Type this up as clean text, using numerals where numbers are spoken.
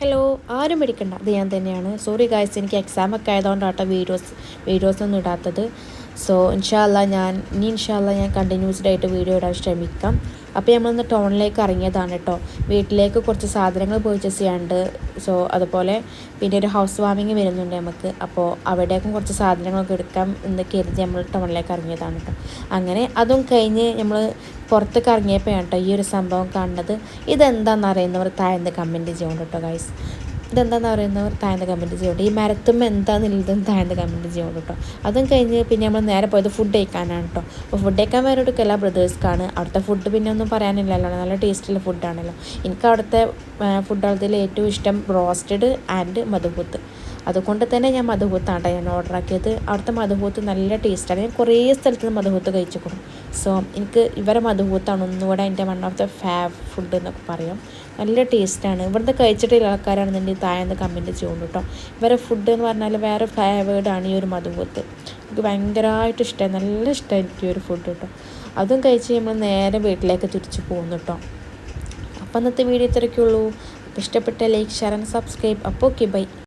Hello, ആരും പേടിക്കണ്ട, അത് ഞാൻ തന്നെയാണ്. സോറി ഗായ്സ്, എനിക്ക് എക്സാമൊക്കെ ആയതുകൊണ്ടാട്ടോ വീഡിയോസൊന്നും ഇടാത്തത്. സോ ഇൻഷാല്ല ഞാൻ കണ്ടിന്യൂസ്ഡ് ആയിട്ട് വീഡിയോ ഇടാൻ ശ്രമിക്കാം. അപ്പോൾ നമ്മളൊന്ന് ടൗണിലേക്ക് ഇറങ്ങിയതാണ് കേട്ടോ. വീട്ടിലേക്ക് കുറച്ച് സാധനങ്ങൾ പർച്ചേസ് ചെയ്യാണ്ട്. സോ അതുപോലെ പിന്നെ ഒരു ഹൗസ് വാമിങ് വരുന്നുണ്ട് നമുക്ക്. അപ്പോൾ അവിടേക്കും കുറച്ച് സാധനങ്ങളൊക്കെ എടുക്കാം എന്ന് കരുതി നമ്മൾ ടൗണിലേക്ക് ഇറങ്ങിയതാണ് കേട്ടോ. അങ്ങനെ അതും കഴിഞ്ഞ് നമ്മൾ പുറത്തേക്ക് ഇറങ്ങിയപ്പോഴാണ് കേട്ടോ ഈ ഒരു സംഭവം കാണുന്നത്. ഇതെന്താണെന്ന് അറിയുന്നവർ താഴ്ന്ന് കമൻറ്റ് ചെയ്യണം കേട്ടോ ഗൈസ്. ഇതെന്താണെന്ന് പറയുന്നവർ താഴ്ന്ന് കമൻറ്റ് ചെയ്യണം. ഈ മരത്തുമ്പോൾ എന്താണെന്നുള്ളതും താഴ്ന്ന് കമൻറ്റ് ചെയ്യണം കേട്ടോ. അതും കഴിഞ്ഞ് പിന്നെ നമ്മൾ നേരെ പോയത് ഫുഡ് കഴിക്കാനാണ് കേട്ടോ. അപ്പോൾ ഫുഡ് കഴിക്കാൻ വേറെ എല്ലാ ബ്രദേഴ്സ്ക്കാണ്. അവിടുത്തെ ഫുഡ് പിന്നെ ഒന്നും പറയാനില്ലല്ലോ, നല്ല ടേസ്റ്റുള്ള ഫുഡാണല്ലോ. എനിക്ക് അവിടുത്തെ ഫുഡുകളിൽ ഏറ്റവും ഇഷ്ടം ബ്രോസ്റ്റഡ് ആൻഡ് മധുപൂത്ത്. അതുകൊണ്ട് തന്നെ ഞാൻ മധുപൂത്താണ് ഞാൻ ഓർഡർ ആക്കിയത്. അവിടുത്തെ മധുപൂത്ത് നല്ല ടേസ്റ്റാണ്. ഞാൻ കുറേ സ്ഥലത്ത് നിന്ന് മധുപൂത്ത് കഴിച്ചിരിക്കണം. സോ എനിക്ക് ഇവരെ മധുപൂത്താണ് ഒന്നുകൂടെ എൻ്റെ വൺ ഓഫ് ദ ഫുഡ് എന്നൊക്കെ പറയാം. നല്ല ടേസ്റ്റാണ്. ഇവിടുത്തെ കഴിച്ചിട്ടുള്ള ആൾക്കാരാണെന്നുണ്ടെങ്കിൽ താഴെ കമൻറ്റ് ചെയ്യുള്ളൂ കേട്ടോ. ഇവരെ ഫുഡ് എന്ന് പറഞ്ഞാൽ വേറെ ഫ്ലേവേർഡാണ് ഈ ഒരു മധുപൂത്ത്. എനിക്ക് ഭയങ്കരമായിട്ട് ഇഷ്ടമായി, നല്ല ഇഷ്ടമായി എനിക്ക് ഈ ഒരു ഫുഡ് കേട്ടോ. അതും കഴിച്ച് നമ്മൾ നേരെ വീട്ടിലേക്ക് തിരിച്ചു പോകുന്നു കേട്ടോ. അപ്പോൾ ഇന്നത്തെ വീഡിയോ ഇത്രയൊക്കെയുള്ളൂ. അപ്പോൾ ഇഷ്ടപ്പെട്ട ലൈക്ക്, ഷെയർ ആൻഡ് സബ്സ്ക്രൈബ്. അപ്പോൾ ഓക്കെ, ബൈ.